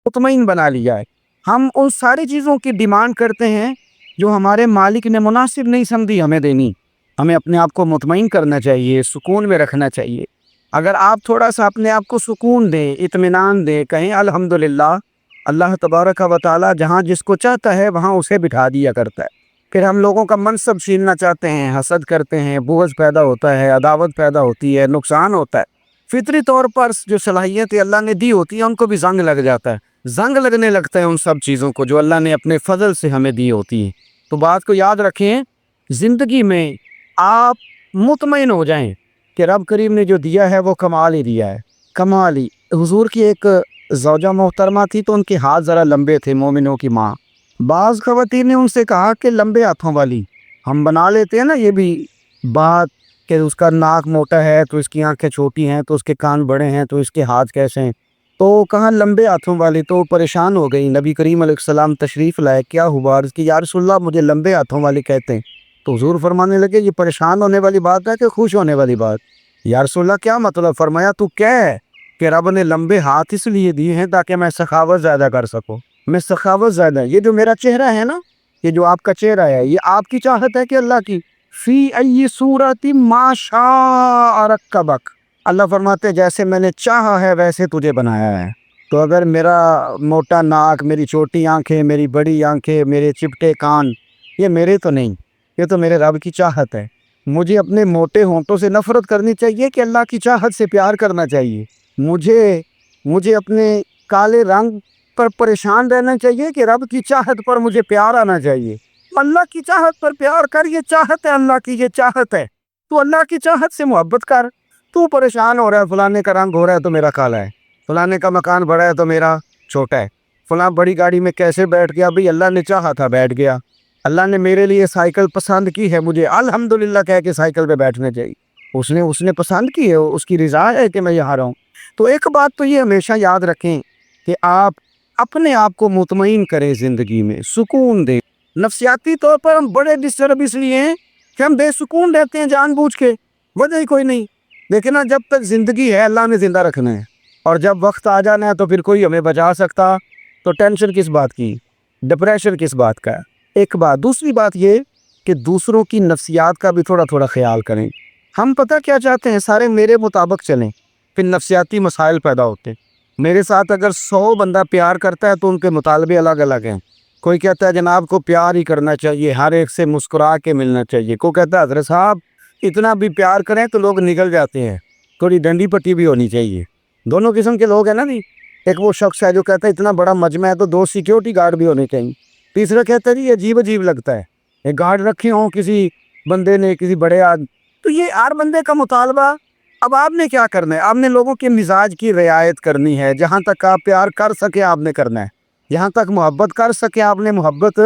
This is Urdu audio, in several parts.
مطمئن بنا لیا ہے۔ ہم ان ساری چیزوں کی ڈیمانڈ کرتے ہیں جو ہمارے مالک نے مناسب نہیں سمجھی ہمیں دینی۔ ہمیں اپنے آپ کو مطمئن کرنا چاہیے، سکون میں رکھنا چاہیے۔ اگر آپ تھوڑا سا اپنے آپ کو سکون دیں، اطمینان دیں، کہیں الحمدللہ، اللہ تبارک و تعالی جہاں جس کو چاہتا ہے وہاں اسے بٹھا دیا کرتا ہے۔ پھر ہم لوگوں کا منصب چھیننا چاہتے ہیں، حسد کرتے ہیں، بغض پیدا ہوتا ہے، عداوت پیدا ہوتی ہے، نقصان ہوتا ہے۔ فطری طور پر جو صلاحیتیں اللہ نے دی ہوتی ہیں ان کو بھی زنگ لگ جاتا ہے، زنگ لگنے لگتا ہے ان سب چیزوں کو جو اللہ نے اپنے فضل سے ہمیں دی ہوتی ہیں۔ تو بات کو یاد رکھیں، زندگی میں آپ مطمئن ہو جائیں کہ رب کریم نے جو دیا ہے وہ کمال ہی دیا ہے، کمال ہی۔ حضور کی ایک زوجہ محترمہ تھی تو ان کے ہاتھ ذرا لمبے تھے، مومنوں کی ماں۔ بعض خواتین نے ان سے کہا کہ لمبے ہاتھوں والی، ہم بنا لیتے ہیں نا یہ بھی بات کہ اس کا ناک موٹا ہے تو اس کی آنکھیں چھوٹی ہیں، تو اس کے کان بڑے ہیں تو اس کے ہاتھ کیسے ہیں، تو کہاں لمبے ہاتھوں والی، تو پریشان ہو گئی۔ نبی کریم علیہ السلام تشریف لائے، کیا ہوا؟ عرض کی یا رسول اللہ مجھے لمبے ہاتھوں والے کہتے ہیں۔ تو حضور فرمانے لگے یہ پریشان ہونے والی بات ہے کہ خوش ہونے والی بات؟ یا رسول اللہ کیا مطلب؟ فرمایا تو کہہ کہ رب نے لمبے ہاتھ اس لیے دیے ہیں تاکہ میں سخاوت زیادہ کر سکوں، میں سخاوت زیادہ، یہ جو میرا چہرہ ہے نا، یہ جو آپ کا چہرہ ہے، یہ آپ کی چاہت ہے کہ اللہ کی؟ فی ای صورت ما شاء رکبک، اللہ فرماتے ہیں جیسے میں نے چاہا ہے ویسے تجھے بنایا ہے۔ تو اگر میرا موٹا ناک، میری چھوٹی آنکھیں، میری بڑی آنکھیں، میرے چپٹے کان، یہ میرے تو نہیں، یہ تو میرے رب کی چاہت ہے۔ مجھے اپنے موٹے ہونٹوں سے نفرت کرنی چاہیے کہ اللہ کی چاہت سے پیار کرنا چاہیے؟ مجھے اپنے کالے رنگ پر پریشان رہنا چاہیے کہ رب کی چاہت پر مجھے پیار آنا چاہیے؟ اللہ کی چاہت پر پیار کر، یہ چاہت ہے اللہ کی، یہ چاہت ہے، تو اللہ کی چاہت سے محبت کر۔ تو پریشان ہو رہا ہے فلانے کا رنگ ہو رہا ہے تو میرا کالا ہے، فلانے کا مکان بڑا ہے تو میرا چھوٹا ہے، فلاں بڑی گاڑی میں کیسے بیٹھ گیا؟ بھئی اللہ نے چاہا تھا بیٹھ گیا، اللہ نے میرے لیے سائیکل پسند کی ہے، مجھے الحمدللہ کہہ کے سائیکل پہ بیٹھنا چاہیے، اس نے پسند کی ہے، اس کی رضا ہے کہ میں یہاں رہوں۔ تو ایک بات تو یہ ہمیشہ یاد رکھیں کہ آپ اپنے آپ کو مطمئن کریں، زندگی میں سکون دیں۔ نفسیاتی طور پر ہم بڑے ڈسٹرب اس لیے ہیں کہ ہم بے سکون رہتے ہیں جان بوجھ کے، وجہ ہی کوئی نہیں۔ لیکن جب تک زندگی ہے اللہ نے زندہ رکھنا ہے، اور جب وقت آ جانا ہے تو پھر کوئی ہمیں بچا سکتا، تو ٹینشن کس بات کی، ڈپریشن کس بات کا ہے؟ ایک بات۔ دوسری بات یہ کہ دوسروں کی نفسیات کا بھی تھوڑا تھوڑا خیال کریں۔ ہم پتہ کیا چاہتے ہیں؟ سارے میرے مطابق چلیں، پھر نفسیاتی مسائل پیدا ہوتے ہیں۔ میرے ساتھ اگر 100 بندہ پیار کرتا ہے تو ان کے مطالبے الگ الگ ہیں۔ کوئی کہتا ہے جناب کو پیار ہی کرنا چاہیے، ہر ایک سے مسکرا کے ملنا چاہیے، کوئی کہتا ہے حضرت صاحب اتنا بھی پیار کریں تو لوگ نگل جاتے ہیں، تھوڑی ڈنڈی پٹی بھی ہونی چاہیے۔ دونوں قسم کے لوگ ہیں نا جی۔ ایک وہ شخص ہے جو کہتا ہے اتنا بڑا مجمع ہے تو 2 سیکیورٹی گارڈ بھی ہونے چاہیے۔ تیسرا کہتا ہے جی عجیب عجیب لگتا ہے، ایک گارڈ رکھے ہوں کسی بندے نے، کسی بڑے آدمی، تو یہ ہر بندے کا مطالبہ۔ اب آپ نے کیا کرنا ہے؟ آپ نے لوگوں کے مزاج کی رعایت کرنی ہے، جہاں تک آپ پیار کر سکے آپ نے کرنا ہے، جہاں تک محبت کر سکے آپ نے محبت۔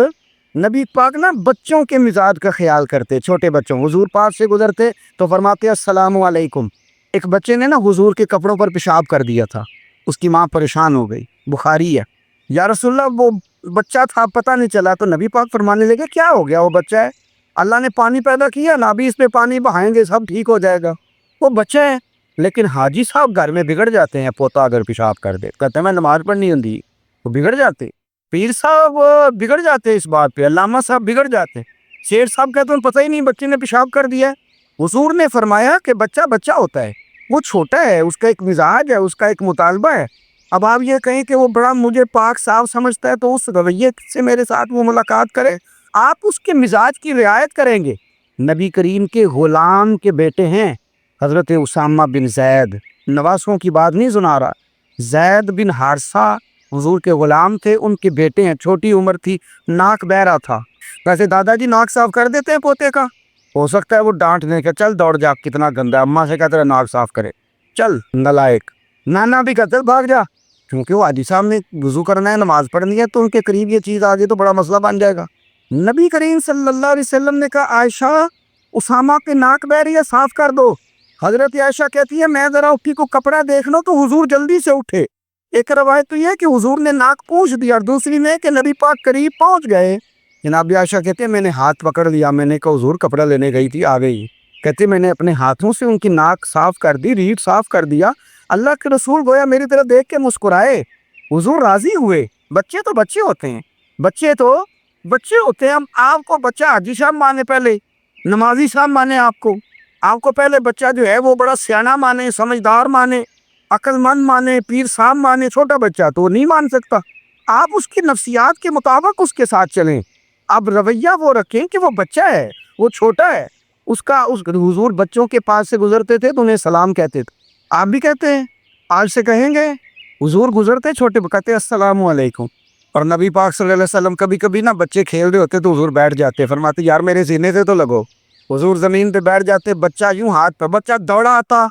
نبی پاک نا بچوں کے مزاج کا خیال کرتے، چھوٹے بچوں، حضور پاک سے گزرتے تو فرماتے السلام علیکم۔ ایک بچے نے نا حضور کے کپڑوں پر پیشاب کر دیا تھا، اس کی ماں پریشان ہو گئی، بخاری ہے۔ یا رسول اللہ وہ بچہ تھا پتہ نہیں چلا، تو نبی پاک فرمانے لگے کیا ہو گیا؟ وہ بچہ ہے، اللہ نے پانی پیدا کیا نا، ابھی اس پہ پانی بہائیں گے سب ٹھیک ہو جائے گا، وہ بچہ ہے۔ لیکن حاجی صاحب گھر میں بگڑ جاتے ہیں، پوتا اگر پیشاب کر دے کہتے ہیں میں نماز پڑھنی ہوندی، وہ بگڑ جاتے۔ پیر صاحب بگڑ جاتے اس بات پہ، علامہ صاحب بگڑ جاتے، شیخ صاحب کہتے ہیں پتہ ہی نہیں بچے نے پیشاب کر دیا ہے۔ حضور نے فرمایا کہ بچہ بچہ ہوتا ہے، وہ چھوٹا ہے، اس کا ایک مزاج ہے، اس کا ایک مطالبہ ہے۔ اب آپ یہ کہیں کہ وہ بڑا مجھے پاک صاف سمجھتا ہے تو اس رویے سے میرے ساتھ وہ ملاقات کرے، آپ اس کے مزاج کی رعایت کریں گے۔ نبی کریم کے غلام کے بیٹے ہیں حضرت اسامہ بن زید، نواسوں کی بات نہیں سنا رہا، زید بن حارثہ حضور کے غلام تھے، ان کے بیٹے ہیں، چھوٹی عمر تھی، ناک بہ رہا تھا۔ ویسے دادا جی ناک صاف کر دیتے ہیں پوتے کا، ہو سکتا ہے وہ ڈانٹ دیں کہ چل دوڑ جا کتنا گندا ہے، اماں سے کہتے ہیں ناک صاف کرے، چل نالائق، نانا بھی کہتے ہیں بھاگ جا، کیونکہ وہ حاجی صاحب نے وضو کرنا ہے، نماز پڑھنی ہے، تو ان کے قریب یہ چیز آ گئی تو بڑا مسئلہ بن جائے گا۔ نبی کریم صلی اللہ علیہ وسلم نے کہا عائشہ اسامہ کے ناک بہ رہی ہے صاف کر دو۔ حضرت عائشہ کہتی ہے میں ذرا اٹھی کو کپڑا دیکھ لو تو حضور جلدی سے اٹھے۔ ایک روایت تو یہ ہے کہ حضور نے ناک پوچھ دیا، اور دوسری میں کہ نبی پاک قریب پہنچ گئے۔ جناب عائشہ کہتے ہیں میں نے ہاتھ پکڑ لیا، میں نے کہا حضور کپڑا لینے گئی تھی آ گئی، کہتے میں نے اپنے ہاتھوں سے ان کی ناک صاف کر دی، ریڑھ صاف کر دیا، اللہ کے رسول گویا میری طرف دیکھ کے مسکرائے۔ حضور راضی ہوئے. بچے تو بچے ہوتے ہیں، ہم آپ کو بچہ حاجی صاحب مانے، پہلے نمازی صاحب مانے، آپ کو پہلے بچہ جو ہے وہ بڑا سیانہ مانے، سمجھدار مانے، عقل مند مانے، پیر صاحب مانے. چھوٹا بچہ تو نہیں مان سکتا. آپ اس کی نفسیات کے مطابق اس کے ساتھ چلیں. اب رویہ وہ رکھیں کہ وہ بچہ ہے، وہ چھوٹا ہے. حضور بچوں کے پاس سے گزرتے تھے تو انہیں سلام کہتے تھے. آپ بھی کہتے ہیں، آج سے کہیں گے. حضور گزرتے چھوٹے کہتے السلام علیکم. اور نبی پاک صلی اللہ علیہ وسلم کبھی کبھی نا بچے کھیل رہے ہوتے تو حضور بیٹھ جاتے، فرماتے یار میرے سینے سے تو لگو. حضور زمین پہ بیٹھ جاتے، بچہ یوں ہاتھ پہ، بچہ دوڑا آتا،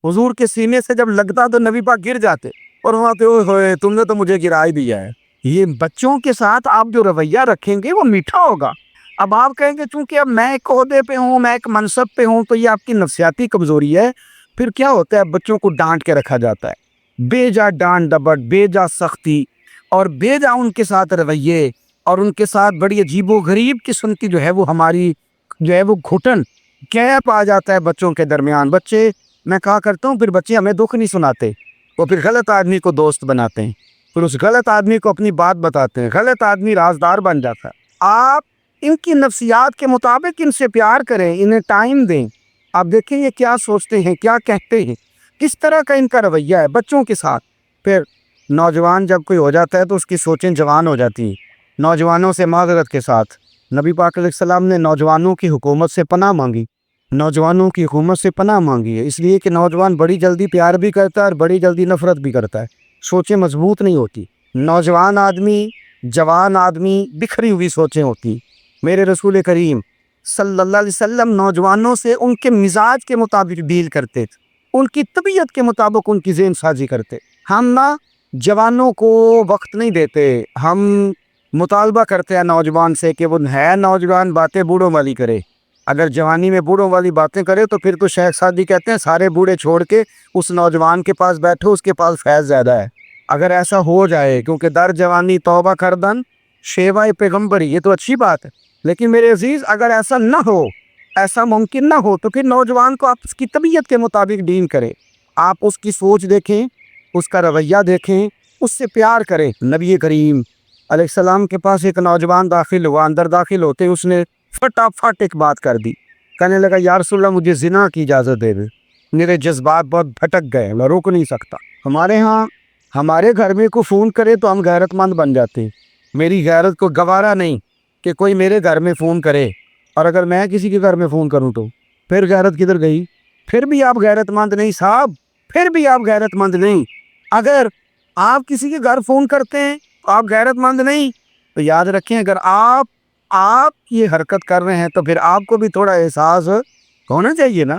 حضور کے سینے سے جب لگتا تو نبی پاک گر جاتے اور فرماتے اوئے ہوئے تم نے تو مجھے گرا ہی دیا ہے. یہ بچوں کے ساتھ آپ جو رویہ رکھیں گے وہ میٹھا ہوگا. اب آپ کہیں گے چونکہ اب میں ایک عہدے پہ ہوں، میں ایک منصب پہ ہوں، تو یہ آپ کی نفسیاتی کمزوری ہے. پھر کیا ہوتا ہے، بچوں کو ڈانٹ کے رکھا جاتا ہے، بے جا ڈانٹ ڈپٹ، بے جا سختی اور بے جا ان کے ساتھ رویے اور ان کے ساتھ بڑی عجیب و غریب قسم کی جو ہے وہ ہماری جو ہے وہ گھٹن گیپ آ جاتا ہے بچوں کے درمیان. بچے، میں کہا کرتا ہوں، پھر بچے ہمیں دکھ نہیں سناتے، وہ پھر غلط آدمی کو دوست بناتے ہیں، پھر اس غلط آدمی کو اپنی بات بتاتے ہیں، غلط آدمی رازدار بن جاتا ہے. آپ ان کی نفسیات کے مطابق ان سے پیار کریں، انہیں ٹائم دیں. آپ دیکھیں یہ کیا سوچتے ہیں، کیا کہتے ہیں، کس طرح کا ان کا رویہ ہے بچوں کے ساتھ. پھر نوجوان جب کوئی ہو جاتا ہے تو اس کی سوچیں جوان ہو جاتی ہیں. نوجوانوں سے معذرت کے ساتھ نبی پاک علیہ السلام نے نوجوانوں کی حکومت سے پناہ مانگی، نوجوانوں کی حکومت سے پناہ مانگی ہے، اس لیے کہ نوجوان بڑی جلدی پیار بھی کرتا ہے اور بڑی جلدی نفرت بھی کرتا ہے. سوچیں مضبوط نہیں ہوتی. نوجوان آدمی، جوان آدمی، بکھری ہوئی سوچیں ہوتی. میرے رسول کریم صلی اللہ علیہ وسلم نوجوانوں سے ان کے مزاج کے مطابق ڈیل کرتے تھے، ان کی طبیعت کے مطابق ان کی ذہن سازی کرتے. ہم نہ جوانوں کو وقت نہیں دیتے، ہم مطالبہ کرتے ہیں نوجوان سے کہ وہ ہے نوجوان باتیں بوڑھوں والی کرے. اگر جوانی میں بوڑھوں والی باتیں کرے تو پھر تو شیخ سعدی کہتے ہیں سارے بوڑھے چھوڑ کے اس نوجوان کے پاس بیٹھو، اس کے پاس فیض زیادہ ہے. اگر ایسا ہو جائے، کیونکہ در جوانی توبہ کردن شیوائے پیغمبری، یہ تو اچھی بات ہے. لیکن میرے عزیز اگر ایسا نہ ہو، ایسا ممکن نہ ہو، تو پھر نوجوان کو آپ اس کی طبیعت کے مطابق ڈیل کریں. آپ اس کی سوچ دیکھیں، اس کا رویہ دیکھیں، اس سے پیار کریں. نبی کریم علیہ السلام کے پاس ایک نوجوان داخل ہوا، اندر داخل ہوتے اس نے فٹافٹ ایک بات کر دی. کہنے لگا یا رسول اللہ مجھے زنا کی اجازت دے دے، میرے جذبات بہت بھٹک گئے، میں روک نہیں سکتا. ہمارے ہاں ہمارے گھر میں کوئی فون کرے تو ہم غیرت مند بن جاتے ہیں. میری غیرت کو گوارا نہیں کہ کوئی میرے گھر میں فون کرے، اور اگر میں کسی کے گھر میں فون کروں تو پھر غیرت کدھر گئی؟ پھر بھی آپ غیرت مند نہیں صاحب، پھر بھی آپ غیرت مند نہیں. اگر آپ کسی کے گھر فون کرتے ہیں تو آپ غیرت مند نہیں. تو یاد رکھیں اگر آپ یہ حرکت کر رہے ہیں تو پھر آپ کو بھی تھوڑا احساس ہونا چاہیے نا.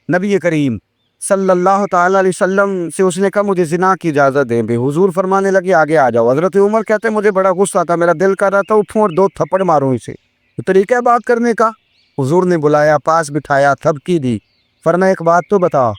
نبی کریم صلی اللہ تعالی علیہ وسلم سے اس نے کہا مجھے زنا کی اجازت دیں. بھی حضور فرمانے لگے آگے آ جاؤ. حضرت عمر کہتے ہیں مجھے بڑا غصہ تھا، میرا دل کر رہا تھا اٹھوں اور 2 تھپڑ ماروں اسے. تو طریقہ بات کرنے کا. حضور نے بلایا، پاس بٹھایا، تھپکی دی، فرمایا ایک بات تو بتا،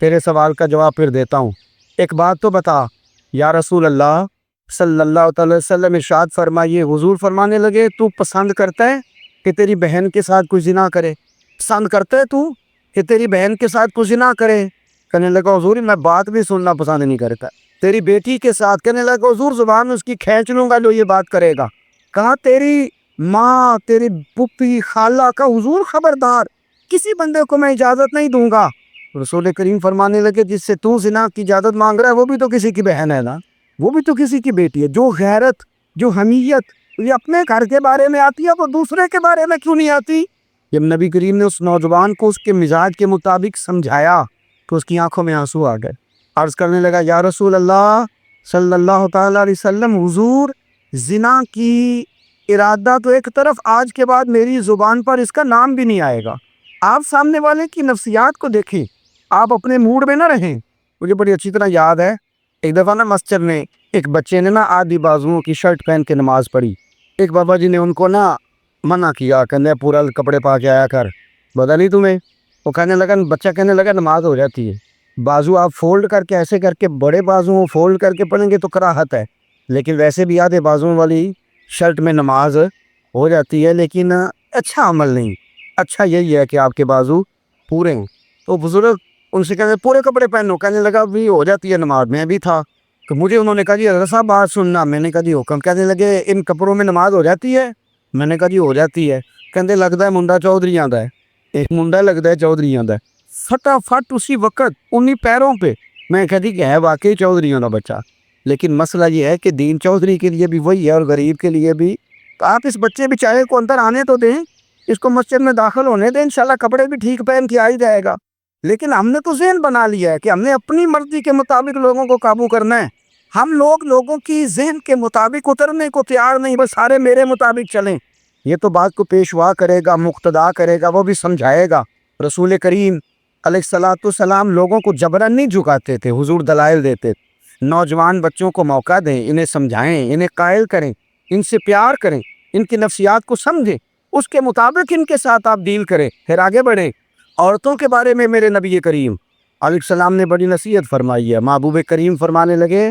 تیرے سوال کا جواب پھر دیتا ہوں، ایک بات تو بتا. یا رسول اللہ صلی اللہ تعالی وسلم ارشاد فرمائیے. حضور فرمانے لگے تو پسند کرتا ہے کہ تیری بہن کے ساتھ کوئی زنا کرے؟ پسند کرتا ہے تو کہ تیری بہن کے ساتھ کوئی زنا کرے؟ کہنے لگا حضور میں بات بھی سننا پسند نہیں کرتا. تیری بیٹی کے ساتھ؟ کہنے لگا حضور زبان اس کی کھینچ لوں گا جو یہ بات کرے گا. کہا تیری ماں، تیری پھوپھی، خالہ کا؟ حضور خبردار، کسی بندے کو میں اجازت نہیں دوں گا. رسول کریم فرمانے لگے جس سے تو زنا کی اجازت مانگ رہا ہے وہ بھی تو کسی کی بہن ہے نا، وہ بھی تو کسی کی بیٹی ہے. جو غیرت، جو حمیت یہ اپنے گھر کے بارے میں آتی ہے وہ دوسرے کے بارے میں کیوں نہیں آتی؟ جب نبی کریم نے اس نوجوان کو اس کے مزاج کے مطابق سمجھایا تو اس کی آنکھوں میں آنسو آ گئے. عرض کرنے لگا یا رسول اللہ صلی اللہ تعالی علیہ وسلم، حضور زنا کی ارادہ تو ایک طرف، آج کے بعد میری زبان پر اس کا نام بھی نہیں آئے گا. آپ سامنے والے کی نفسیات کو دیکھیں، آپ اپنے موڈ میں نہ رہیں. مجھے بڑی اچھی طرح یاد ہے ایک دفعہ نا مسجد میں ایک بچے نے نا آدھی بازوؤں کی شرٹ پہن کے نماز پڑھی. ایک بابا جی نے ان کو نا منع کیا، کہنے پورا کپڑے پا کے آیا کر، پتا نہیں تمہیں. وہ کہنے لگا، بچہ کہنے لگا نماز ہو جاتی ہے، بازو آپ فولڈ کر کے ایسے کر کے بڑے بازو فولڈ کر کے پڑھیں گے تو کراہت ہے، لیکن ویسے بھی آدھے بازوؤں والی شرٹ میں نماز ہو جاتی ہے، لیکن اچھا عمل نہیں. اچھا یہی ہے کہ آپ کے بازو پورے ہیں. تو بزرگ ان سے کہتے پورے کپڑے پہنو. کہنے لگا بھی ہو جاتی ہے نماز. میں بھی تھا تو مجھے انہوں نے کہا جی حضرت صاحب بات سننا. میں نے کہا جی حکم. کہنے لگے ان کپڑوں میں نماز ہو جاتی ہے؟ میں نے کہا جی ہو جاتی ہے. کہتے لگتا ہے منڈا چودھری آتا ہے. ایک منڈا لگتا ہے چودھری آتا ہے. فٹافٹ اسی وقت انہی پیروں پہ میں کہتی کہ ہے واقعی چودھریوں کا بچہ. لیکن مسئلہ یہ ہے کہ دین چودھری کے لیے بھی وہی ہے اور غریب کے لیے بھی. تو آپ اس بچے بیچارے کو اندر آنے تو دیں, اس کو مسجد میں داخل ہونے دیں, انشاءاللہ کپڑے بھی ٹھیک پہن کے آ ہی جائے گا. لیکن ہم نے تو ذہن بنا لیا ہے کہ ہم نے اپنی مرضی کے مطابق لوگوں کو قابو کرنا ہے. ہم لوگوں کی ذہن کے مطابق اترنے کو تیار نہیں, بس سارے میرے مطابق چلیں. یہ تو بات کو پیشوا کرے گا, مقتدا کرے گا, وہ بھی سمجھائے گا. رسول کریم علیہ الصلوۃ والسلام لوگوں کو جبرن نہیں جھکاتے تھے, حضور دلائل دیتے. نوجوان بچوں کو موقع دیں, انہیں سمجھائیں, انہیں قائل کریں, ان سے پیار کریں, ان کی نفسیات کو سمجھیں, اس کے مطابق ان کے ساتھ آپ ڈیل کریں, پھر آگے بڑھیں. عورتوں کے بارے میں میرے نبی کریم علیہ السلام نے بڑی نصیحت فرمائی ہے. محبوب کریم فرمانے لگے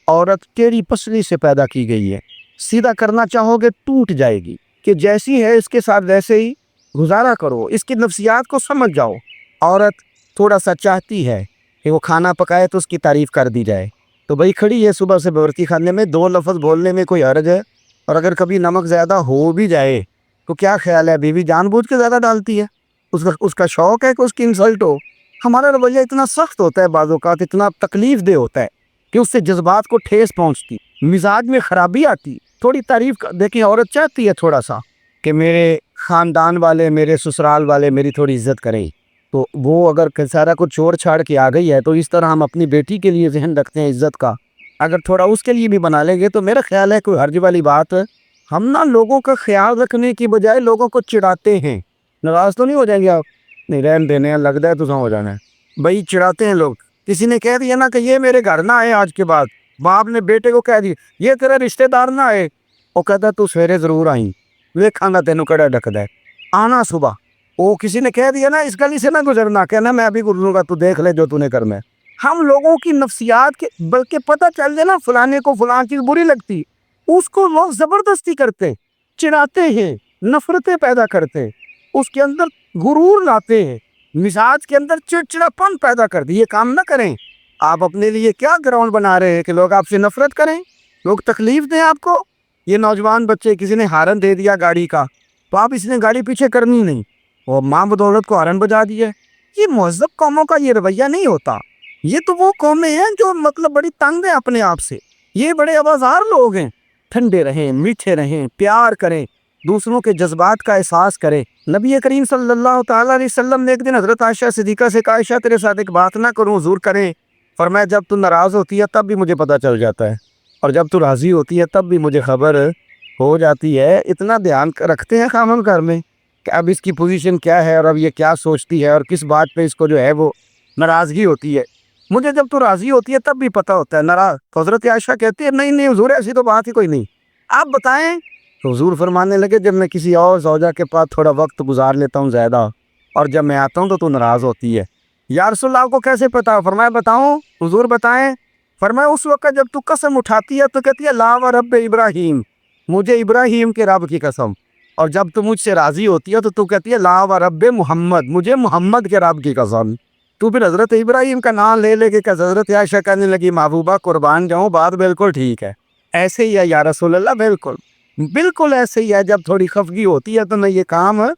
عورت ٹیڑھی پسلی سے پیدا کی گئی ہے, سیدھا کرنا چاہو گے ٹوٹ جائے گی, کہ جیسی ہے اس کے ساتھ ویسے ہی گزارا کرو, اس کی نفسیات کو سمجھ جاؤ. عورت تھوڑا سا چاہتی ہے کہ وہ کھانا پکائے تو اس کی تعریف کر دی جائے, تو بھائی کھڑی ہے صبح سے برتی خانے میں, دو لفظ بولنے میں کوئی حرج ہے؟ اور اگر کبھی نمک زیادہ ہو بھی جائے تو کیا خیال ہے, بیوی جان بوجھ کے زیادہ ڈالتی ہے؟ اس کا شوق ہے کہ اس کی انسلٹ ہو. ہمارا رویہ اتنا سخت ہوتا ہے, بعض اوقات اتنا تکلیف دہ ہوتا ہے کہ اس سے جذبات کو ٹھیس پہنچتی, مزاج میں خرابی آتی. تھوڑی تعریف دیکھیں, عورت چاہتی ہے تھوڑا سا کہ میرے خاندان والے, میرے سسرال والے میری تھوڑی عزت کریں. تو وہ اگر سارا کچھ چھوڑ چھاڑ کے آ گئی ہے تو اس طرح ہم اپنی بیٹی کے لیے ذہن رکھتے ہیں عزت کا, اگر تھوڑا اس کے لیے بھی بنا لیں گے تو میرا خیال ہے کوئی حرج والی بات. ہم نا لوگوں کا خیال رکھنے کی بجائے لوگوں کو چڑھاتے ہیں. ناراض تو نہیں ہو جائیں گے آپ؟ نہیں رہن دینے ہیں, لگتا ہے تو ہو جانا ہے بھائی. چڑھاتے ہیں لوگ. کسی نے کہہ دیا نا کہ یہ میرے گھر نہ آئے آج کے بعد, باپ نے بیٹے کو کہہ دیا یہ تیرے رشتہ دار نہ آئے, وہ کہتا تو سویرے ضرور آئیں, ویکھاں گا تینوں کڑا ڈکدا ہے آنا صبح. وہ کسی نے کہہ دیا نا اس گلی سے نہ گزرنا, کہنا میں ابھی گزروں گا, تو دیکھ لے جو تو نے کرنا ہے. ہم لوگوں کی نفسیات کے, بلکہ پتہ چل جائے نا فلانے کو فلاں چیز بری لگتی, اس کو لوگ زبردستی کرتے, چڑھاتے ہیں, نفرتیں پیدا کرتے, اس کے اندر غرور لاتے ہیں, مزاج کے اندر چڑچڑاپن پیدا کر دی. یہ کام نہ کریں. آپ اپنے لیے کیا گراؤنڈ بنا رہے ہیں کہ لوگ آپ سے نفرت کریں, لوگ تکلیف دیں آپ کو. یہ نوجوان بچے, کسی نے ہارن دے دیا گاڑی کا, تو آپ اس نے گاڑی پیچھے کرنی نہیں, اور ماں بدولت کو ہارن بجا دیا. یہ مہذب قوموں کا یہ رویہ نہیں ہوتا. یہ تو وہ قومیں ہیں جو مطلب بڑی تنگ ہیں اپنے آپ سے. یہ بڑے آوازار لوگ ہیں. ٹھنڈے رہیں, میٹھے رہیں, پیار کریں, دوسروں کے جذبات کا احساس کریں. نبی کریم صلی اللہ تعالیٰ علیہ وسلم نے ایک دن حضرت عائشہ صدیقہ سے کہا, عائشہ تیرے ساتھ ایک بات نہ کروں, حضور کریں. فرمایا جب تو ناراض ہوتی ہے تب بھی مجھے پتہ چل جاتا ہے, اور جب تو راضی ہوتی ہے تب بھی مجھے خبر ہو جاتی ہے. اتنا دھیان رکھتے ہیں خامن گھر میں کہ اب اس کی پوزیشن کیا ہے, اور اب یہ کیا سوچتی ہے, اور کس بات پہ اس کو جو ہے وہ ناراضگی ہوتی ہے. مجھے جب تو راضی ہوتی ہے تب بھی پتہ ہوتا ہے ناراض. تو حضرت عائشہ کہتی ہے نہیں نہیں حضور ایسی تو بات ہی کوئی نہیں, آپ بتائیں. تو حضور فرمانے لگے جب میں کسی اور زوجہ کے پاس تھوڑا وقت گزار لیتا ہوں زیادہ, اور جب میں آتا ہوں تو ناراض ہوتی ہے. یا رسول اللہ کو کیسے پتا؟ فرمایا بتاؤں حضور بتائیں. فرمایا اس وقت جب تو قسم اٹھاتی ہے تو کہتی ہے لا و رب ابراہیم, مجھے ابراہیم کے رب کی قسم. اور جب تو مجھ سے راضی ہوتی ہے تو کہتی ہے لا و رب محمد, مجھے محمد کے رب کی قسم. تو پھر حضرت ابراہیم کا نام لے لے کے حضرت عائشہ کہنے لگی محبوبہ قربان جاؤں, بات بالکل ٹھیک ہے, ایسے ہی ہے یا رسول اللہ, بالکل بالکل ایسے ہی ہے. جب تھوڑی خفگی ہوتی ہے تو میں یہ کام ہے.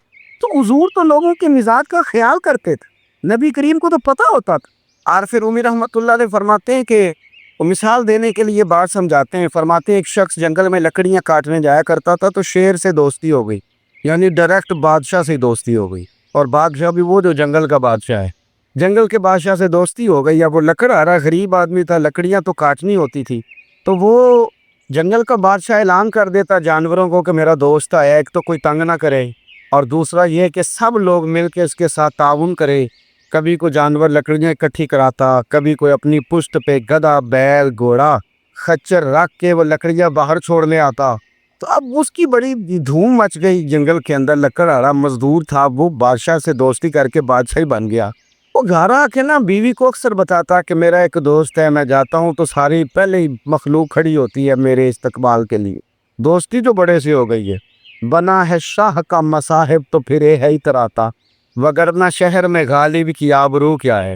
تو حضور تو لوگوں کے مزاج کا خیال کرتے تھے, نبی کریم کو تو پتہ ہوتا تھا. عارف رومی رحمۃ اللہ علیہ فرماتے ہیں کہ وہ مثال دینے کے لیے بات سمجھاتے ہیں. فرماتے ہیں ایک شخص جنگل میں لکڑیاں کاٹنے جایا کرتا تھا, تو شیر سے دوستی ہو گئی, یعنی ڈائریکٹ بادشاہ سے دوستی ہو گئی. اور بادشاہ بھی وہ جو جنگل کا بادشاہ ہے, جنگل کے بادشاہ سے دوستی ہو گئی. اب وہ لکڑہارا غریب آدمی تھا, لکڑیاں تو کاٹنی ہوتی تھی, تو وہ جنگل کا بادشاہ اعلان کر دیتا جانوروں کو کہ میرا دوست آیا, ایک تو کوئی تنگ نہ کرے, اور دوسرا یہ کہ سب لوگ مل کے اس کے ساتھ تعاون کرے. کبھی کوئی جانور لکڑیاں اکٹھی کراتا, کبھی کوئی اپنی پشت پہ گدھا, بیل, گھوڑا, خچر رکھ کے وہ لکڑیاں باہر چھوڑنے آتا. تو اب اس کی بڑی دھوم مچ گئی جنگل کے اندر. لکڑہارا مزدور تھا, وہ بادشاہ سے دوستی کر کے بادشاہ ہی بن گیا. وہ گھر آ کے نا بیوی کو اکثر بتاتا کہ میرا ایک دوست ہے, میں جاتا ہوں تو ساری پہلے ہی مخلوق کھڑی ہوتی ہے میرے استقبال کے لیے. دوستی جو بڑے سے ہو گئی ہے. بنا ہے شاہ کا مصاحب تو پھرے ہے اتراتا, وگرنہ شہر میں غالب کی آبرو کیا ہے.